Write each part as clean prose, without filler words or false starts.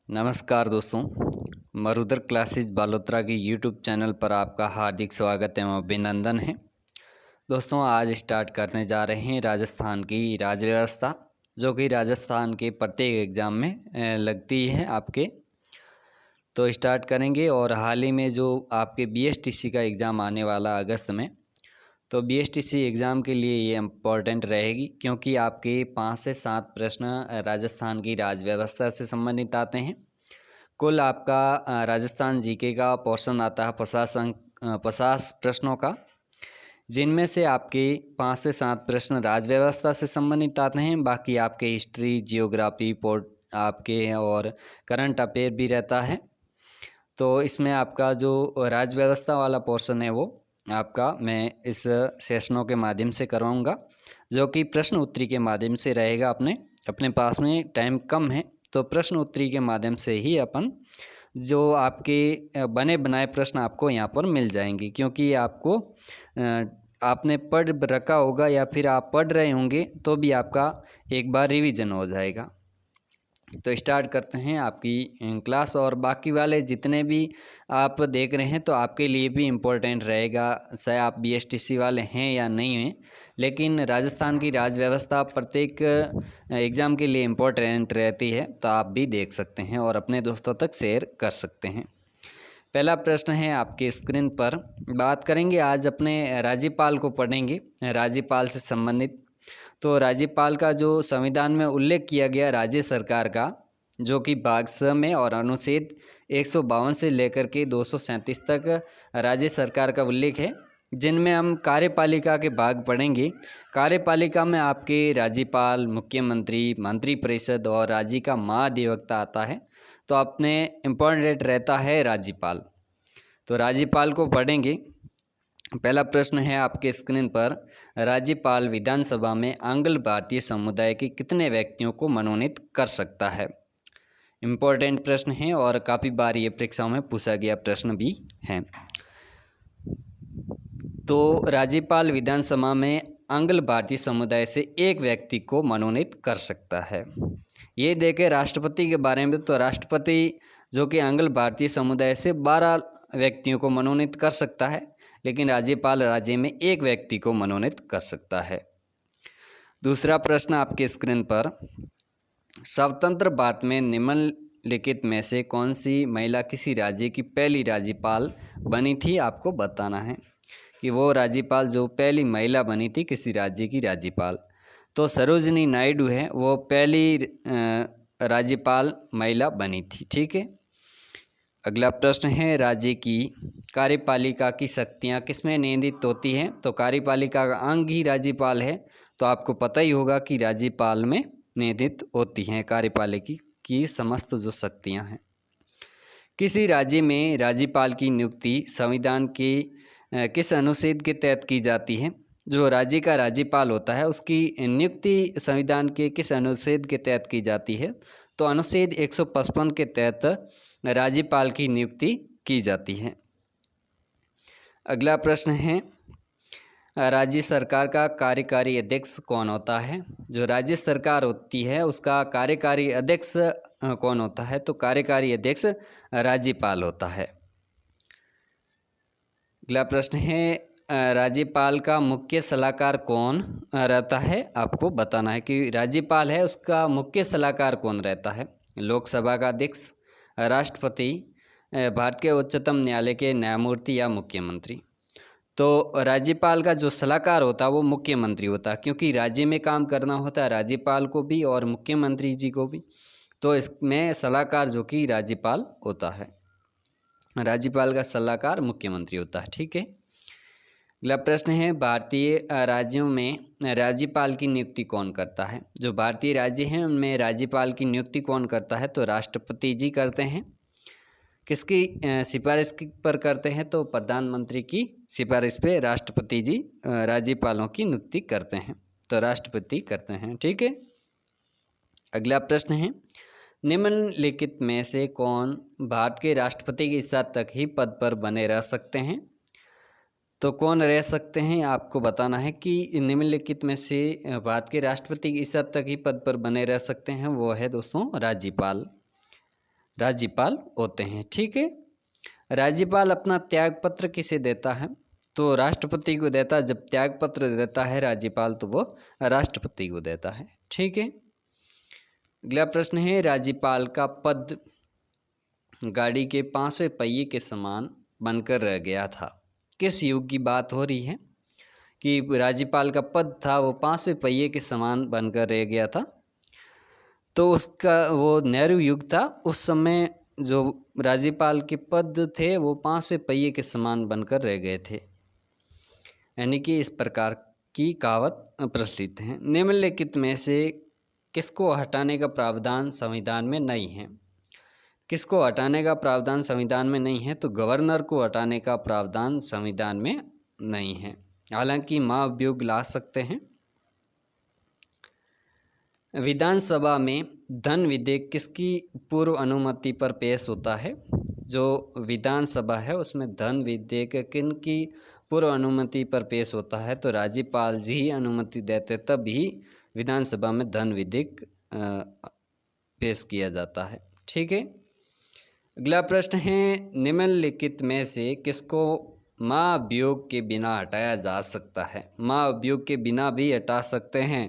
नमस्कार दोस्तों, मरुधर क्लासेज बालोतरा की यूट्यूब चैनल पर आपका हार्दिक स्वागत एवं अभिनंदन है। दोस्तों आज स्टार्ट करने जा रहे हैं राजस्थान की राज्य व्यवस्था, जो कि राजस्थान के प्रत्येक एग्ज़ाम में लगती है आपके। तो स्टार्ट करेंगे और हाल ही में जो आपके बीएसटीसी का एग्ज़ाम आने वाला अगस्त में, तो बीएसटीसी एग्ज़ाम के लिए ये इम्पोर्टेंट रहेगी क्योंकि आपके 5 से 7 प्रश्न राजस्थान की राज्य व्यवस्था से संबंधित आते हैं। कुल आपका राजस्थान जीके का पोर्शन आता है 50 प्रश्नों का, जिनमें से आपके 5 से 7 प्रश्न राज्य व्यवस्था से संबंधित आते हैं। बाकी आपके हिस्ट्री, जियोग्राफी, पोर्ट आपके और करंट अफेयर भी रहता है। तो इसमें आपका जो राज्य व्यवस्था वाला पोर्शन है वो आपका मैं इस सेशनों के माध्यम से करवाऊँगा, जो कि प्रश्न उत्तरी के माध्यम से रहेगा। अपने पास में टाइम कम है, तो प्रश्न उत्तरी के माध्यम से ही अपन जो आपके बने बनाए प्रश्न आपको यहाँ पर मिल जाएंगे, क्योंकि आपको आपने पढ़ रखा होगा या फिर आप पढ़ रहे होंगे तो भी आपका एक बार रिवीजन हो जाएगा। तो स्टार्ट करते हैं आपकी क्लास। और बाकी वाले जितने भी आप देख रहे हैं तो आपके लिए भी इम्पोर्टेंट रहेगा, चाहे आप बीएसटीसी वाले हैं या नहीं हैं, लेकिन राजस्थान की राज्य व्यवस्था प्रत्येक एग्ज़ाम के लिए इम्पोर्टेंट रहती है। तो आप भी देख सकते हैं और अपने दोस्तों तक शेयर कर सकते हैं। पहला प्रश्न है आपके स्क्रीन पर। बात करेंगे आज अपने राज्यपाल को पढ़ेंगे, राज्यपाल से संबंधित। तो राज्यपाल का जो संविधान में उल्लेख किया गया राज्य सरकार का, जो कि भाग 6 में और अनुच्छेद 152 से लेकर के 237 तक राज्य सरकार का उल्लेख है, जिनमें हम कार्यपालिका के भाग पढ़ेंगे। कार्यपालिका में आपके राज्यपाल, मुख्यमंत्री, मंत्रिपरिषद और राज्य का महाधिवक्ता आता है। तो अपने इम्पोर्टेंट रहता है राज्यपाल। तो राज्यपाल को पढ़ेंगे। पहला प्रश्न है आपके स्क्रीन पर। राज्यपाल विधानसभा में आंग्ल भारतीय समुदाय के कितने व्यक्तियों को मनोनीत कर सकता है? इम्पोर्टेंट प्रश्न है और काफ़ी बार ये परीक्षाओं में पूछा गया प्रश्न भी है। तो राज्यपाल विधानसभा में आंग्ल भारतीय समुदाय से एक व्यक्ति को मनोनीत कर सकता है। ये देखें राष्ट्रपति के बारे में, तो राष्ट्रपति जो कि आंग्ल भारतीय समुदाय से 12 व्यक्तियों को मनोनीत कर सकता है, लेकिन राज्यपाल राज्य में एक व्यक्ति को मनोनीत कर सकता है। दूसरा प्रश्न आपके स्क्रीन पर। स्वतंत्र भारत में निम्नलिखित में से कौन सी महिला किसी राज्य की पहली राज्यपाल बनी थी? आपको बताना है कि वो राज्यपाल जो पहली महिला बनी थी किसी राज्य की राज्यपाल। तो सरोजिनी नायडू है, वो पहली राज्यपाल महिला बनी थी। ठीक है। अगला प्रश्न है, राज्य की कार्यपालिका की शक्तियाँ किसमें निहित होती हैं? तो कार्यपालिका का अंग ही राज्यपाल है, तो आपको पता ही होगा कि राज्यपाल में निहित होती हैं कार्यपालिका की समस्त जो शक्तियाँ हैं। किसी राज्य में राज्यपाल की नियुक्ति संविधान के किस अनुच्छेद के तहत की जाती है? जो राज्य का राज्यपाल होता है उसकी नियुक्ति संविधान के किस अनुच्छेद के तहत की जाती है? तो अनुच्छेद 155 के तहत राज्यपाल की नियुक्ति की जाती है। अगला प्रश्न है, राज्य सरकार का कार्यकारी अध्यक्ष कौन होता है? जो राज्य सरकार होती है उसका कार्यकारी अध्यक्ष कौन होता है? तो कार्यकारी अध्यक्ष राज्यपाल होता है। अगला प्रश्न है, राज्यपाल का मुख्य सलाहकार कौन रहता है? आपको बताना है कि राज्यपाल है उसका मुख्य सलाहकार कौन रहता है। लोकसभा का अध्यक्ष, राष्ट्रपति, भारत के उच्चतम न्यायालय के न्यायमूर्ति या मुख्यमंत्री। तो राज्यपाल का जो सलाहकार होता है वो मुख्यमंत्री होता है, क्योंकि राज्य में काम करना होता है राज्यपाल को भी और मुख्यमंत्री जी को भी। तो इसमें सलाहकार जो कि राज्यपाल होता है, राज्यपाल का सलाहकार मुख्यमंत्री होता है। ठीक है। अगला प्रश्न है, भारतीय राज्यों में राज्यपाल की नियुक्ति कौन करता है? जो भारतीय राज्य हैं उनमें राज्यपाल की नियुक्ति कौन करता है? तो राष्ट्रपति जी करते हैं। किसकी सिफारिश पर करते हैं? तो प्रधानमंत्री की सिफारिश पे राष्ट्रपति जी राज्यपालों की नियुक्ति करते हैं, तो राष्ट्रपति करते हैं। ठीक है। अगला प्रश्न है, निम्नलिखित में से कौन भारत के राष्ट्रपति की इच्छा तक ही पद पर बने रह सकते हैं? तो कौन रह सकते हैं? आपको बताना है कि निम्नलिखित में से भारत के राष्ट्रपति की इच्छा तक ही पद पर बने रह सकते हैं, वो है दोस्तों राज्यपाल। राज्यपाल होते हैं। ठीक है, राज्यपाल अपना त्याग पत्र किसे देता है? तो राष्ट्रपति को देता है। जब त्याग पत्र देता है राज्यपाल तो वो राष्ट्रपति को देता है। ठीक है, अगला प्रश्न है, राज्यपाल का पद गाड़ी के 5वें पहिए के समान बनकर रह गया था। किस युग की बात हो रही है कि राज्यपाल का पद था वो 5वें पहिए के समान बनकर रह गया था? तो उसका वो नेहरू युग था। उस समय जो राज्यपाल के पद थे वो 5वें पहिए के समान बनकर रह गए थे। यानी कि इस प्रकार की कहावत प्रचलित है। निम्नलिखित में से किसको हटाने का प्रावधान संविधान में नहीं है? किसको हटाने का प्रावधान संविधान में नहीं है? तो गवर्नर को हटाने का प्रावधान संविधान में नहीं है। हालांकि महाभियोग ला सकते हैं। विधानसभा में धन विधेयक किसकी पूर्व अनुमति पर पेश होता है? जो विधानसभा है उसमें धन विधेयक किन की पूर्व अनुमति पर पेश होता है? तो राज्यपाल जी ही अनुमति देते तब ही विधानसभा में धन विधेयक पेश किया जाता है। ठीक है, अगला प्रश्न है, निम्नलिखित में से किसको महाभियोग के बिना हटाया जा सकता है? महाभियोग के बिना भी हटा सकते हैं।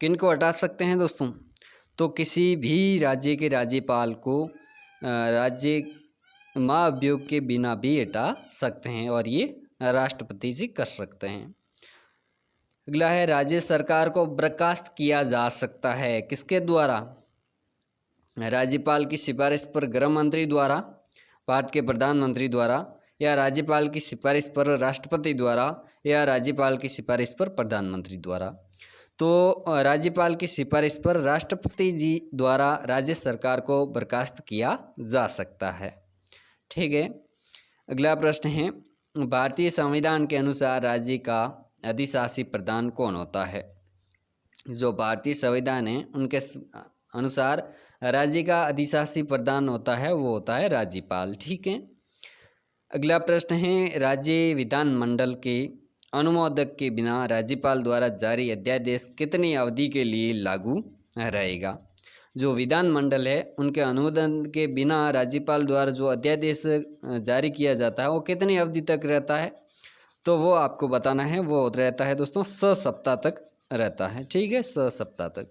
किनको हटा सकते हैं दोस्तों? तो किसी भी राज्य के राज्यपाल को राज्य महाभियोग के बिना भी हटा सकते हैं और ये राष्ट्रपति जी कर सकते हैं। अगला है, राज्य सरकार को बर्खास्त किया जा सकता है किसके द्वारा? राज्यपाल की सिफारिश पर गृह मंत्री द्वारा, भारत के प्रधानमंत्री द्वारा, या राज्यपाल की सिफारिश पर राष्ट्रपति द्वारा, या राज्यपाल की सिफारिश पर प्रधानमंत्री द्वारा। तो राज्यपाल की सिफारिश पर राष्ट्रपति जी द्वारा राज्य सरकार को बर्खास्त किया जा सकता है। ठीक है, अगला प्रश्न है, भारतीय संविधान के अनुसार राज्य का अधिशासी प्रधान कौन होता है? जो भारतीय संविधान है उनके अनुसार राज्य का अधिशासी प्रधान होता है वो होता है राज्यपाल। ठीक है, अगला प्रश्न है, राज्य विधानमंडल के अनुमोदक के बिना राज्यपाल द्वारा जारी अध्यादेश कितनी अवधि के लिए लागू रहेगा? जो विधानमंडल है उनके अनुमोदन के बिना राज्यपाल द्वारा जो अध्यादेश जारी किया जाता है वो कितनी अवधि तक रहता है? तो वो आपको बताना है। वो रहता है दोस्तों 6 सप्ताह तक रहता है। ठीक है, 6 सप्ताह तक।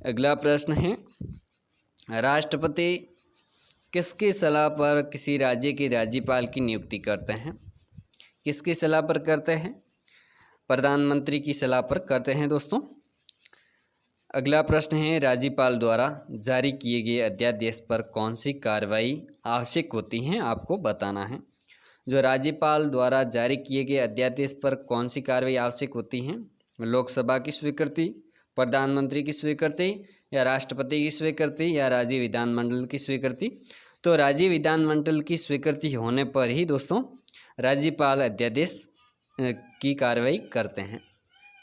अगला प्रश्न है, राष्ट्रपति किसकी सलाह पर किसी राज्य के राज्यपाल की नियुक्ति करते हैं? किसकी सलाह पर करते हैं? प्रधानमंत्री की सलाह पर करते हैं दोस्तों। अगला प्रश्न है, राज्यपाल द्वारा जारी किए गए अध्यादेश पर कौन सी कार्रवाई आवश्यक होती है? आपको बताना है। जो राज्यपाल द्वारा जारी किए गए अध्यादेश पर कौन सी कार्रवाई आवश्यक होती है? लोकसभा की स्वीकृति, प्रधानमंत्री की स्वीकृति, या राष्ट्रपति की स्वीकृति, या राज्य विधानमंडल की स्वीकृति? तो राज्य विधानमंडल की स्वीकृति होने पर ही दोस्तों राज्यपाल अध्यादेश की कार्रवाई करते हैं।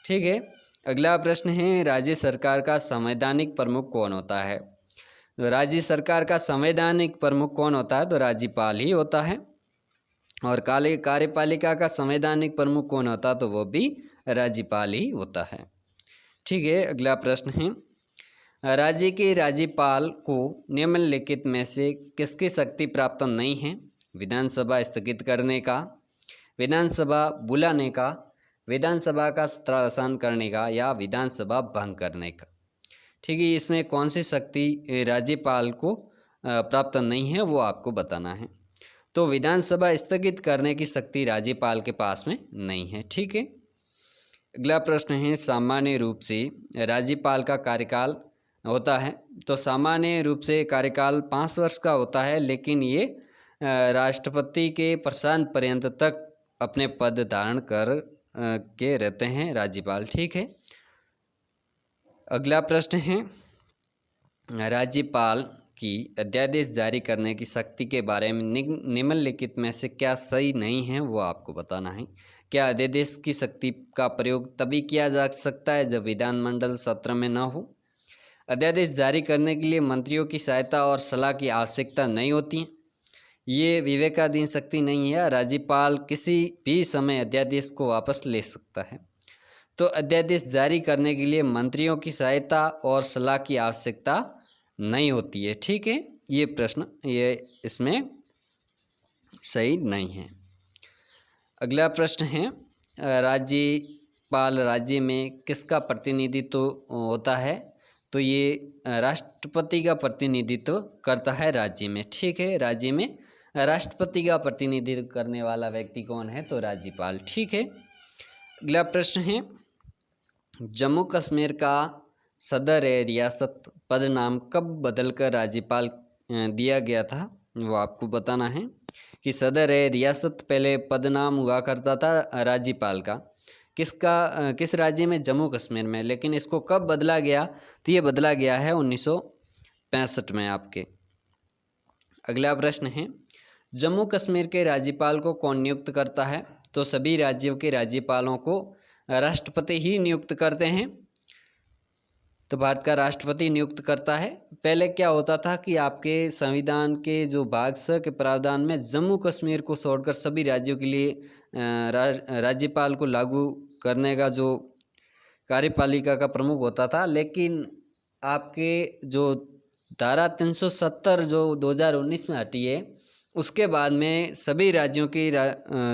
ठीक है, अगला प्रश्न है, राज्य सरकार का संवैधानिक प्रमुख कौन होता है? तो राज्य सरकार का संवैधानिक प्रमुख कौन होता है? तो राज्यपाल ही होता है। और कार्यपालिका का संवैधानिक प्रमुख कौन होता है? तो वो भी राज्यपाल ही होता है। ठीक है, अगला प्रश्न है, राज्य के राज्यपाल को निम्नलिखित में से किसकी शक्ति प्राप्त नहीं है? विधानसभा स्थगित करने का, विधानसभा बुलाने का, विधानसभा का सत्रावसान करने का, या विधानसभा भंग करने का। ठीक है, इसमें कौन सी शक्ति राज्यपाल को प्राप्त नहीं है वो आपको बताना है। तो विधानसभा स्थगित करने की शक्ति राज्यपाल के पास में नहीं है। ठीक है, अगला प्रश्न है, सामान्य रूप से राज्यपाल का कार्यकाल होता है? तो सामान्य रूप से कार्यकाल 5 वर्ष का होता है, लेकिन ये राष्ट्रपति के प्रशासन पर्यंत तक अपने पद धारण कर के रहते हैं राज्यपाल। ठीक है, अगला प्रश्न है, राज्यपाल की अध्यादेश जारी करने की शक्ति के बारे में निम्नलिखित में से क्या सही नहीं है वो आपको बताना है। क्या अध्यादेश की शक्ति का प्रयोग तभी किया जा सकता है जब विधानमंडल सत्र में न हो? अध्यादेश जारी करने के लिए मंत्रियों की सहायता और सलाह की आवश्यकता नहीं होती है। ये विवेकाधीन शक्ति नहीं है। राज्यपाल किसी भी समय अध्यादेश को वापस ले सकता है। तो अध्यादेश जारी करने के लिए मंत्रियों की सहायता और सलाह की आवश्यकता नहीं होती है। ठीक है, ये प्रश्न ये इसमें सही नहीं है। अगला प्रश्न है, राज्यपाल राज्य में किसका प्रतिनिधित्व होता है? तो ये राष्ट्रपति का प्रतिनिधित्व करता है राज्य में। ठीक है, राज्य में राष्ट्रपति का प्रतिनिधित्व करने वाला व्यक्ति कौन है? तो राज्यपाल। ठीक है। अगला प्रश्न है, जम्मू कश्मीर का सदर रियासत पद नाम कब बदलकर राज्यपाल दिया गया था? वो आपको बताना है कि सदर रियासत पहले पद नाम हुआ करता था राज्यपाल का, किस राज्य में? जम्मू कश्मीर में। लेकिन इसको कब बदला गया? तो ये बदला गया है 1965 में आपके। अगला प्रश्न है, जम्मू कश्मीर के राज्यपाल को कौन नियुक्त करता है? तो सभी राज्यों के राज्यपालों को राष्ट्रपति ही नियुक्त करते हैं। तो भारत का राष्ट्रपति नियुक्त करता है। पहले क्या होता था कि आपके संविधान के जो भाग 6 के प्रावधान में जम्मू कश्मीर को छोड़कर सभी राज्यों के लिए राज्यपाल को लागू करने का जो कार्यपालिका का प्रमुख होता था, लेकिन आपके जो धारा 370 जो 2019 में हटी है, उसके बाद में सभी राज्यों के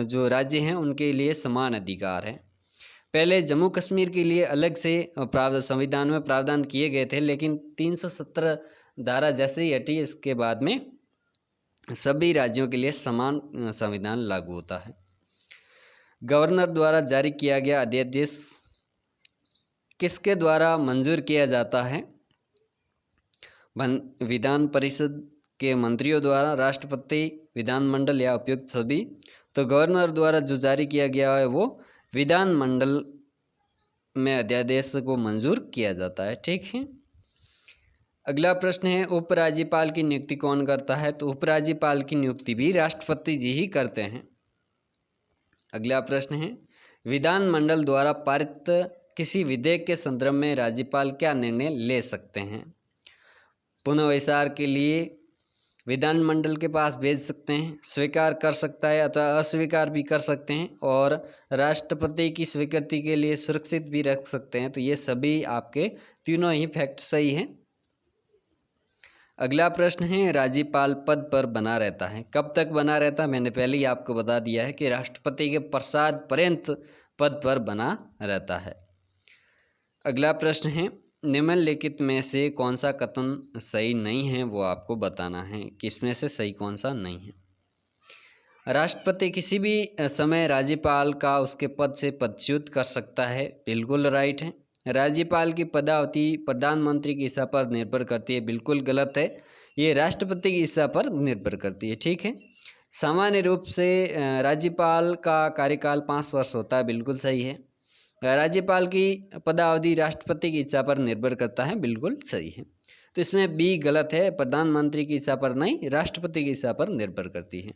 जो राज्य हैं उनके लिए समान अधिकार है। पहले जम्मू कश्मीर के लिए अलग से संविधान में प्रावधान किए गए थे, लेकिन 370 धारा जैसे ही हटी, इसके बाद में सभी राज्यों के लिए समान संविधान लागू होता है। गवर्नर द्वारा जारी किया गया अध्यादेश किसके द्वारा मंजूर किया जाता है? विधान परिषद के मंत्रियों द्वारा, राष्ट्रपति, विधानमंडल या उपयुक्त सभी। तो गवर्नर द्वारा जो जारी किया गया है वो विधानमंडल में अध्यादेश को मंजूर किया जाता है। ठीक है। अगला प्रश्न है, उपराज्यपाल की नियुक्ति कौन करता है? तो उपराज्यपाल की नियुक्ति भी राष्ट्रपति जी ही करते हैं। अगला प्रश्न है, विधानमंडल द्वारा पारित किसी विधेयक के संदर्भ में राज्यपाल क्या निर्णय ले सकते हैं? पुनर्विचार के लिए विधानमंडल के पास भेज सकते हैं, स्वीकार कर सकता है अथवा अस्वीकार भी कर सकते हैं, और राष्ट्रपति की स्वीकृति के लिए सुरक्षित भी रख सकते हैं। तो ये सभी आपके तीनों ही फैक्ट सही हैं। अगला प्रश्न है, राज्यपाल पद पर बना रहता है, कब तक बना रहता है? मैंने पहले ही आपको बता दिया है कि राष्ट्रपति के प्रसाद पर्यंत पद पर बना रहता है। अगला प्रश्न है, निम्नलिखित में से कौन सा कथन सही नहीं है? वो आपको बताना है कि इसमें से सही कौन सा नहीं है। राष्ट्रपति किसी भी समय राज्यपाल का उसके पद से पदच्युत कर सकता है, बिल्कुल राइट है। राज्यपाल की पदावधि प्रधानमंत्री की इच्छा पर निर्भर करती है, बिल्कुल गलत है, ये राष्ट्रपति की इच्छा पर निर्भर करती है। ठीक है। सामान्य रूप से राज्यपाल का कार्यकाल 5 वर्ष होता है, बिल्कुल सही है। राज्यपाल की पदावधि राष्ट्रपति की इच्छा पर निर्भर करता है, बिल्कुल सही है। तो इसमें बी गलत है, प्रधानमंत्री की इच्छा पर नहीं, राष्ट्रपति की इच्छा पर निर्भर करती है।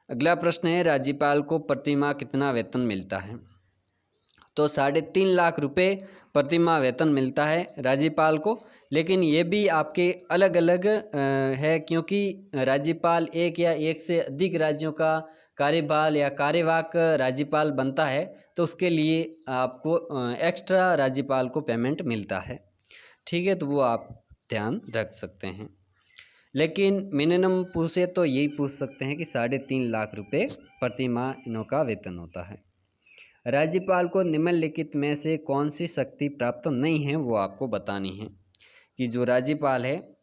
अगला प्रश्न है, राज्यपाल को प्रति माह कितना वेतन मिलता है? तो 3.5 लाख रुपए प्रति माह वेतन मिलता है राज्यपाल को, लेकिन ये भी आपके अलग अलग है, क्योंकि राज्यपाल एक या एक से अधिक राज्यों का कार्यभार या कार्यवाहक राज्यपाल बनता है, तो उसके लिए आपको एक्स्ट्रा राज्यपाल को पेमेंट मिलता है। ठीक है, तो वो आप ध्यान रख सकते हैं। लेकिन मिनिमम पूछे तो यही पूछ सकते हैं कि 3.5 लाख रुपए प्रति माह इनों का वेतन होता है। राज्यपाल को निम्नलिखित में से कौन सी शक्ति प्राप्त नहीं है? वो आपको बतानी है कि जो राज्यपाल है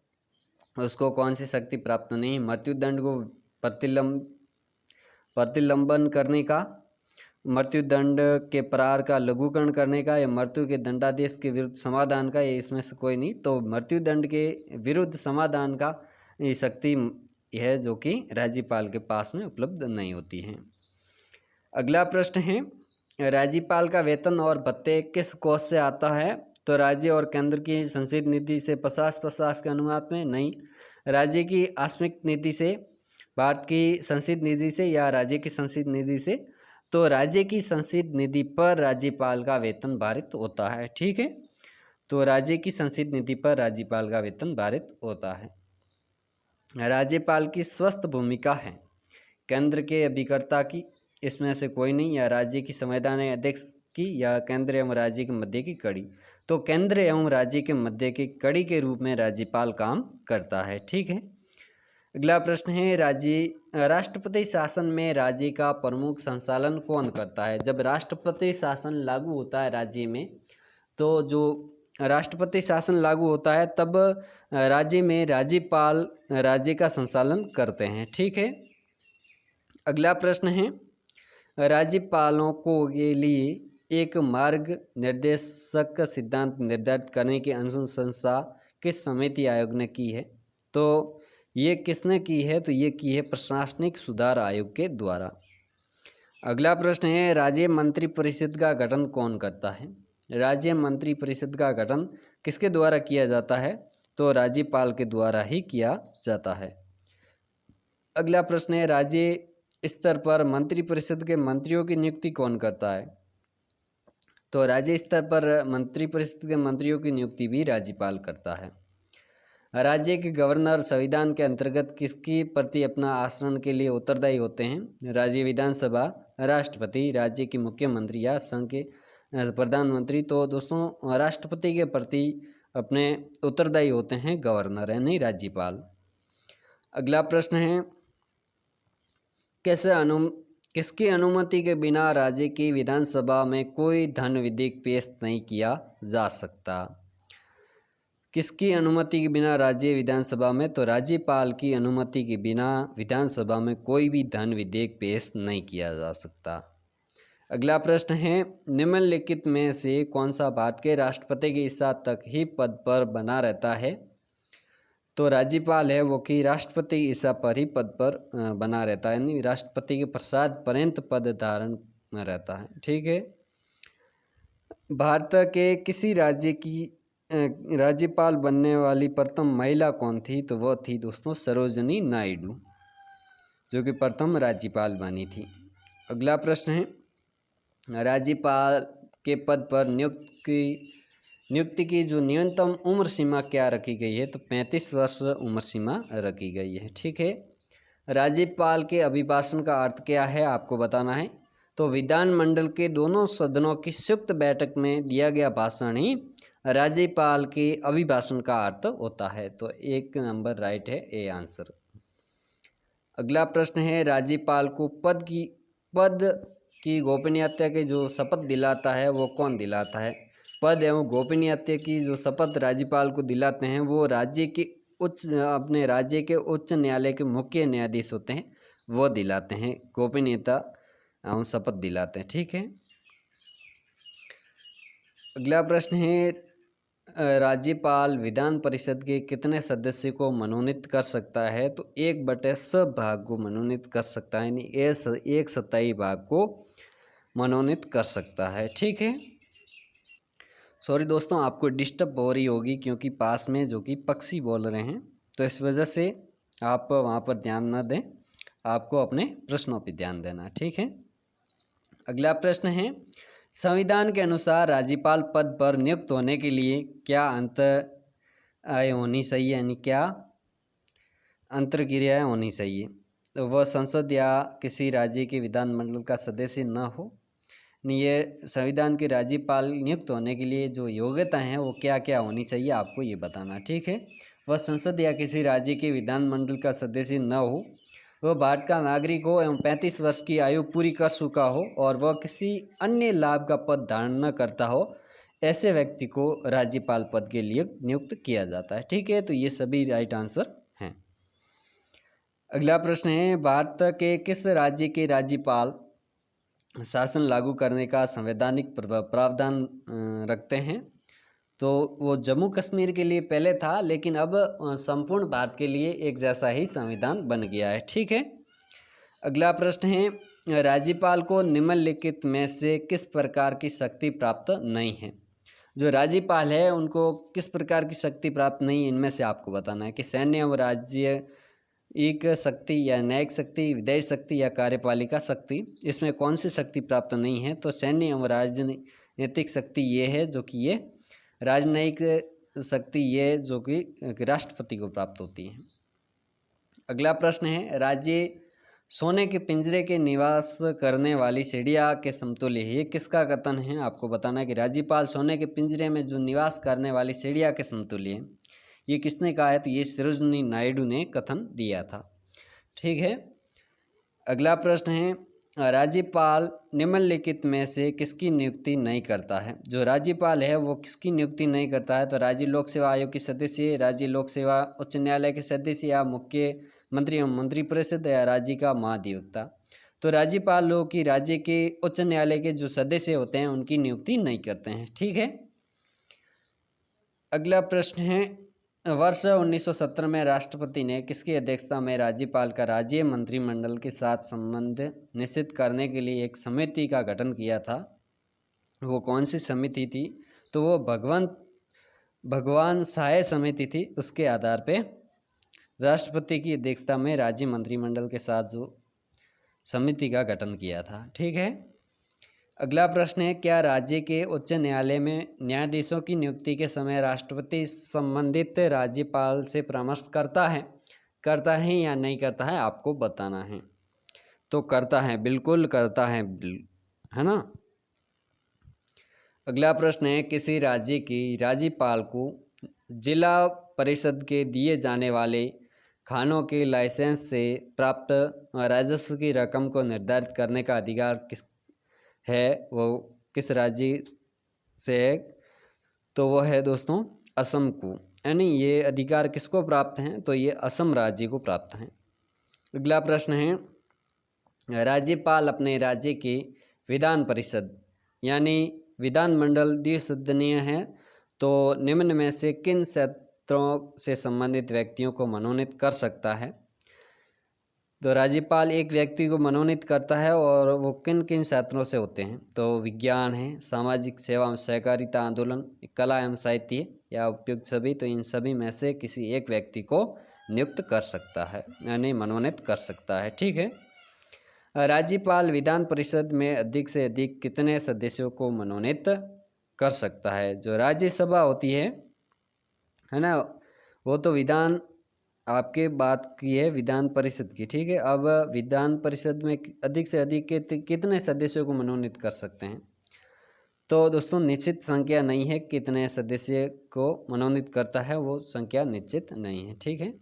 उसको कौन सी शक्ति प्राप्त नहीं है। मृत्युदंड को प्रतिलंबन करने का, मृत्युदंड के प्रहार का लघुकरण करने का, या मृत्यु के दंडादेश के विरुद्ध समाधान का, ये इसमें से कोई नहीं। तो मृत्युदंड के विरुद्ध समाधान का ये शक्ति है जो कि राज्यपाल के पास में उपलब्ध नहीं होती है। अगला प्रश्न है, राज्यपाल का वेतन और भत्ते किस कोष से आता है? तो राज्य और केंद्र की संचित निधि से 50-50 के अनुपात में नहीं, राज्य की आकस्मिक निधि से, भारत की संचित निधि से, या राज्य की संचित निधि से। तो राज्य की संचित निधि पर राज्यपाल का वेतन भारित होता है। ठीक है, तो राज्य की संचित निधि पर राज्यपाल का वेतन भारित होता है। राज्यपाल की स्वस्थ भूमिका है केंद्र के अभिकर्ता की, इसमें से कोई नहीं, या राज्य की संवैधानिक अध्यक्ष की, या केंद्र एवं राज्य के मध्य की कड़ी। तो केंद्र एवं राज्य के मध्य की कड़ी के रूप में राज्यपाल काम करता है। ठीक है। अगला प्रश्न है, राष्ट्रपति शासन में राज्य का प्रमुख संचालन कौन करता है? जब राष्ट्रपति शासन लागू होता है राज्य में, तो जो राष्ट्रपति शासन लागू होता है तब राज्य में राज्यपाल राज्य का संचालन करते हैं। ठीक है। अगला प्रश्न है, राज्यपालों को के लिए एक मार्ग निर्देशक सिद्धांत निर्धारित करने की अनुशंसा किस समिति आयोग ने की है? तो ये किसने की है? तो ये की है प्रशासनिक सुधार आयोग के द्वारा। अगला प्रश्न है, राज्य मंत्रिपरिषद का गठन कौन करता है? राज्य मंत्रिपरिषद का गठन किसके द्वारा किया जाता है? तो राज्यपाल के द्वारा ही किया जाता है। अगला प्रश्न है, राज्य स्तर पर मंत्रिपरिषद के मंत्रियों की नियुक्ति कौन करता है? तो राज्य स्तर पर मंत्रिपरिषद के मंत्रियों की नियुक्ति भी राज्यपाल करता है। राज्य के गवर्नर संविधान के अंतर्गत किसकी प्रति अपना आचरण के लिए उत्तरदायी होते हैं? राज्य विधानसभा, राष्ट्रपति, राज्य के मुख्यमंत्री या संघ के प्रधानमंत्री। तो दोस्तों राष्ट्रपति के प्रति अपने उत्तरदायी होते हैं गवर्नर यानी राज्यपाल। अगला प्रश्न है, किसकी अनुमति के बिना राज्य की विधानसभा में कोई धन विधेयक पेश नहीं किया जा सकता? किसकी अनुमति के बिना राज्य विधानसभा में? तो राज्यपाल की अनुमति के बिना विधानसभा में कोई भी धन विधेयक पेश नहीं किया जा सकता। अगला प्रश्न है, निम्नलिखित में से कौन सा भारत के राष्ट्रपति की इच्छा तक ही पद पर बना रहता है? तो राज्यपाल है वो कि राष्ट्रपति की इच्छा पर ही पद पर बना रहता है, यानी राष्ट्रपति के पश्चात पर्यंत पद धारण में रहता है। ठीक है। भारत के किसी राज्य की राज्यपाल बनने वाली प्रथम महिला कौन थी? तो वह थी दोस्तों सरोजिनी नायडू, जो कि प्रथम राज्यपाल बनी थी। अगला प्रश्न है, राज्यपाल के पद पर नियुक्ति की जो न्यूनतम उम्र सीमा क्या रखी गई है? तो 35 वर्ष उम्र सीमा रखी गई है। ठीक है। राज्यपाल के अभिभाषण का अर्थ क्या है आपको बताना है। तो विधानमंडल के दोनों सदनों की संयुक्त बैठक में दिया गया भाषण ही राज्यपाल के अभिभाषण का अर्थ होता है। तो 1 नंबर राइट है, ए आंसर। अगला प्रश्न है, राज्यपाल को पद की गोपनीयता के जो शपथ दिलाता है वो कौन दिलाता है? पद एवं गोपनीयता की जो शपथ राज्यपाल को दिलाते हैं वो अपने राज्य के उच्च न्यायालय के मुख्य न्यायाधीश होते हैं, वो दिलाते हैं, गोपनीयता एवं शपथ दिलाते हैं। ठीक है। अगला प्रश्न है, राज्यपाल विधान परिषद के कितने सदस्य को मनोनीत कर सकता है? तो 1/7 भाग को मनोनीत कर सकता है, यानी 1/27 भाग को मनोनीत कर सकता है। ठीक है। सॉरी दोस्तों, आपको डिस्टर्ब हो रही होगी क्योंकि पास में जो कि पक्षी बोल रहे हैं, तो इस वजह से आप वहाँ पर ध्यान न दें, आपको अपने प्रश्नों पर ध्यान देना है। ठीक है। अगला प्रश्न है, संविधान के अनुसार राज्यपाल पद पर नियुक्त होने के लिए क्या आय होनी चाहिए, यानी क्या अंतर्क्रियाएं होनी चाहिए? तो वह संसद या किसी राज्य के विधानमंडल का सदस्य न हो। ये संविधान के राज्यपाल नियुक्त होने के लिए जो योग्यता है वो क्या क्या होनी चाहिए आपको ये बताना। ठीक है। वह संसद या किसी राज्य के विधानमंडल का सदस्य न हो, वह भारत का नागरिक हो एवं 35 वर्ष की आयु पूरी कर चुका हो और वह किसी अन्य लाभ का पद धारण न करता हो, ऐसे व्यक्ति को राज्यपाल पद के लिए नियुक्त किया जाता है। ठीक है। तो ये सभी राइट आंसर हैं। अगला प्रश्न है, भारत के किस राज्य के राज्यपाल शासन लागू करने का संवैधानिक प्रावधान रखते हैं? तो वो जम्मू कश्मीर के लिए पहले था, लेकिन अब संपूर्ण भारत के लिए एक जैसा ही संविधान बन गया है। ठीक है। अगला प्रश्न है, राज्यपाल को निम्नलिखित में से किस प्रकार की शक्ति प्राप्त नहीं है? जो राज्यपाल है उनको किस प्रकार की शक्ति प्राप्त नहीं है, इनमें से आपको बताना है कि सैन्य एवं राज्यिक शक्ति या न्यायिक शक्ति, विधायी शक्ति या कार्यपालिका शक्ति, इसमें कौन सी शक्ति प्राप्त नहीं है? तो सैन्य एवं राजनीतिक शक्ति ये है, जो कि ये राजनयिक शक्ति ये जो कि राष्ट्रपति को प्राप्त होती है। अगला प्रश्न है, राज्य सोने के पिंजरे के निवास करने वाली चिड़िया के समतुल्य है। ये किसका कथन है? आपको बताना है कि राज्यपाल सोने के पिंजरे में जो निवास करने वाली चिड़िया के समतुल्य है। ये किसने कहा है? तो ये सरोजिनी नायडू ने कथन दिया था। ठीक है। अगला प्रश्न है, राज्यपाल निम्नलिखित में से किसकी नियुक्ति नहीं करता है? जो राज्यपाल है वो किसकी नियुक्ति नहीं करता है? तो राज्य लोक सेवा आयोग की सदस्य, राज्य लोक सेवा उच्च न्यायालय के सदस्य, या मुख्यमंत्री एवं मंत्रिपरिषद, या राज्य का महाधिवक्ता। तो राज्यपाल लोग की राज्य के उच्च न्यायालय के जो सदस्य होते हैं उनकी नियुक्ति नहीं करते हैं। ठीक है। अगला प्रश्न है, वर्ष 1970 में राष्ट्रपति ने किसकी अध्यक्षता में राज्यपाल का राज्य मंत्रिमंडल के साथ संबंध निश्चित करने के लिए एक समिति का गठन किया था? वो कौन सी समिति थी? तो वो भगवान सहाय समिति थी। उसके आधार पे राष्ट्रपति की अध्यक्षता में राज्य मंत्रिमंडल के साथ जो समिति का गठन किया था। ठीक है। अगला प्रश्न है, क्या राज्य के उच्च न्यायालय में न्यायाधीशों की नियुक्ति के समय राष्ट्रपति संबंधित राज्यपाल से परामर्श करता है या नहीं करता है? आपको बताना है। तो करता है, बिल्कुल करता है ना। अगला प्रश्न है, किसी राज्य की राज्यपाल को जिला परिषद के दिए जाने वाले खानों के लाइसेंस से प्राप्त राजस्व की रकम को निर्धारित करने का अधिकार किस है? वो किस राज्य से है? तो वो है दोस्तों असम को। यानी ये अधिकार किसको प्राप्त हैं? तो ये असम राज्य को प्राप्त हैं। अगला प्रश्न है, राज्यपाल अपने राज्य की विधान परिषद यानी विधानमंडल द्विसदनीय है, तो निम्न में से किन क्षेत्रों से संबंधित व्यक्तियों को मनोनीत कर सकता है? तो राज्यपाल एक व्यक्ति को मनोनीत करता है, और वो किन किन क्षेत्रों से होते हैं? तो विज्ञान है, सामाजिक सेवा एवं सहकारिता आंदोलन, कला एवं साहित्य, या उपयुक्त सभी। तो इन सभी में से किसी एक व्यक्ति को नियुक्त कर सकता है, यानी मनोनीत कर सकता है। ठीक है। राज्यपाल विधान परिषद में अधिक से अधिक कितने सदस्यों को मनोनीत कर सकता है? जो राज्यसभा होती है ना, वो तो विधान आपके बात की है विधान परिषद की। ठीक है। अब विधान परिषद में अधिक से अधिक कितने सदस्यों को मनोनीत कर सकते हैं? तो दोस्तों निश्चित संख्या नहीं है, कितने सदस्य को मनोनीत करता है वो संख्या निश्चित नहीं है। ठीक है।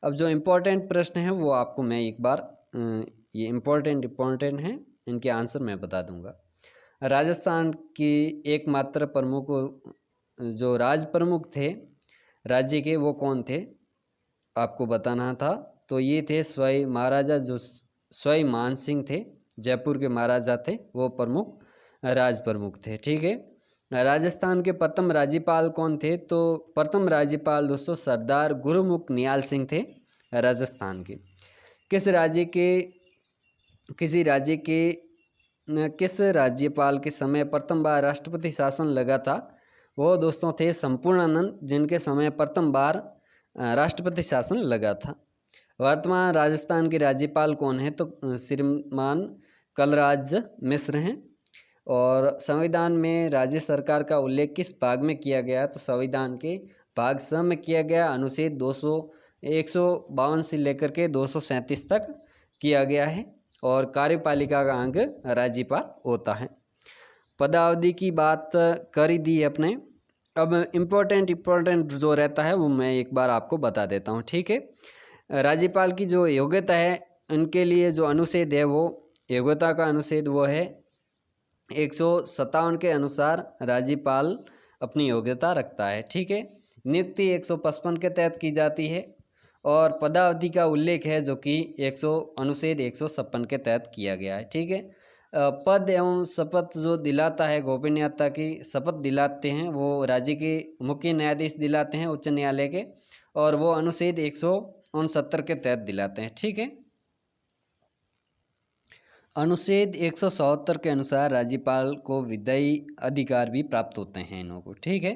अब जो इम्पोर्टेंट प्रश्न है वो आपको मैं एक बार ये इम्पोर्टेंट है, इनके आंसर मैं बता दूंगा। राजस्थान की एकमात्र प्रमुख जो राज प्रमुख थे राज्य के, वो कौन थे? आपको बताना था। तो ये थे स्वयं महाराजा, जो स्वयं मान सिंह थे, जयपुर के महाराजा थे, वो प्रमुख राज प्रमुख थे। ठीक है। राजस्थान के प्रथम राज्यपाल कौन थे? तो प्रथम राज्यपाल दोस्तों सरदार गुरुमुख निहाल सिंह थे राजस्थान के। किस राज्यपाल के समय प्रथम बार राष्ट्रपति शासन लगा था? वो दोस्तों थे संपूर्णानंद, जिनके समय प्रथम बार राष्ट्रपति शासन लगा था। वर्तमान राजस्थान के राज्यपाल कौन है? तो श्रीमान कलराज मिश्र हैं। और संविधान में राज्य सरकार का उल्लेख किस भाग में किया गया? तो संविधान के भाग 6 में किया गया, अनुच्छेद 152 से लेकर के 237 तक किया गया है। और कार्यपालिका का अंग राज्यपाल होता है। पदावधि की बात कर ही दी अपने। अब इम्पोर्टेंट जो रहता है वो मैं एक बार आपको बता देता हूँ। ठीक है। राज्यपाल की जो योग्यता है, उनके लिए जो अनुच्छेद है, वो योग्यता का अनुच्छेद वो है 157 के अनुसार राज्यपाल अपनी योग्यता रखता है। ठीक है। नियुक्ति 155 के तहत की जाती है, और पदावधि का उल्लेख है जो कि अनुच्छेद 156 के तहत किया गया है। ठीक है। पद एवं शपथ जो दिलाता है, गोपनीयता की शपथ दिलाते हैं, वो राज्य के मुख्य न्यायाधीश दिलाते हैं उच्च न्यायालय के, और वो अनुच्छेद 169 के तहत दिलाते हैं। ठीक है। अनुच्छेद 177 के अनुसार राज्यपाल को विधायी अधिकार भी प्राप्त होते हैं इन्हों को। ठीक है।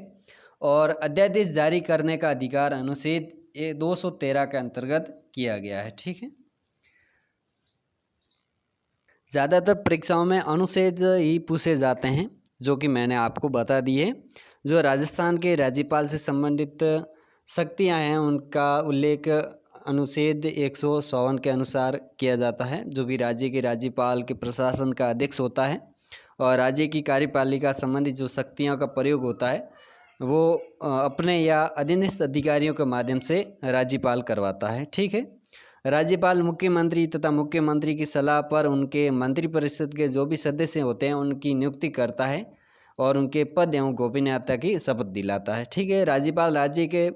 और अध्यादेश जारी करने का अधिकार अनुच्छेद 213 के अंतर्गत किया गया है। ठीक है। ज़्यादातर परीक्षाओं में अनुच्छेद ही पूछे जाते हैं, जो कि मैंने आपको बता दी है। जो राजस्थान के राज्यपाल से संबंधित शक्तियां हैं उनका उल्लेख अनुच्छेद 152 के अनुसार किया जाता है, जो कि राज्य के राज्यपाल के प्रशासन का अध्यक्ष होता है और राज्य की कार्यपालिका संबंधी जो शक्तियों का प्रयोग होता है वो अपने या अधीनस्थ अधिकारियों के माध्यम से राज्यपाल करवाता है। ठीक है। राज्यपाल मुख्यमंत्री तथा मुख्यमंत्री की सलाह पर उनके मंत्रिपरिषद के जो भी सदस्य होते हैं उनकी नियुक्ति करता है और उनके पद एवं गोपनीयता की शपथ दिलाता है। ठीक है। राज्यपाल राज्य के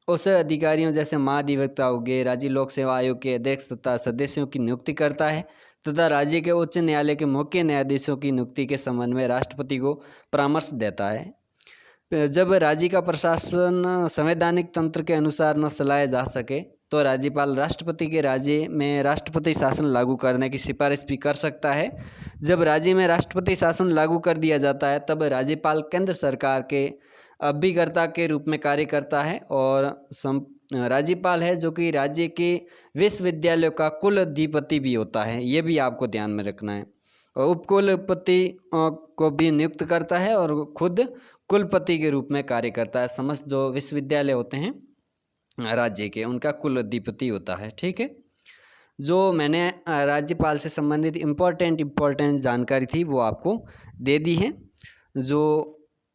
उस अधिकारियों जैसे महाधिवक्ता हो गए, राज्य लोक सेवा आयोग के अध्यक्ष तथा सदस्यों की नियुक्ति करता है तथा राज्य के उच्च न्यायालय के मुख्य न्यायाधीशों की नियुक्ति के संबंध में राष्ट्रपति को परामर्श देता है। जब राज्य का प्रशासन संवैधानिक तंत्र के अनुसार न चलाया जा सके तो राज्यपाल राष्ट्रपति के राज्य में राष्ट्रपति शासन लागू करने की सिफारिश भी कर सकता है। जब राज्य में राष्ट्रपति शासन लागू कर दिया जाता है तब राज्यपाल केंद्र सरकार के अभिकर्ता के रूप में कार्य करता है और राज्यपाल है जो कि राज्य के विश्वविद्यालयों का कुलाधिपति भी होता है। ये भी आपको ध्यान में रखना है। उपकुलपति को भी नियुक्त करता है और खुद कुलपति के रूप में कार्य करता है। समस्त जो विश्वविद्यालय होते हैं राज्य के उनका कुलाधिपति होता है। ठीक है। जो मैंने राज्यपाल से संबंधित इम्पोर्टेंट जानकारी थी वो आपको दे दी है। जो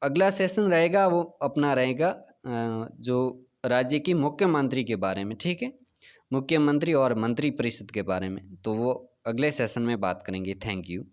अगला सेशन रहेगा वो अपना रहेगा जो राज्य की मुख्यमंत्री के बारे में। ठीक है। मुख्यमंत्री और मंत्रिपरिषद के बारे में, तो वो अगले सेशन में बात करेंगे। Thank you.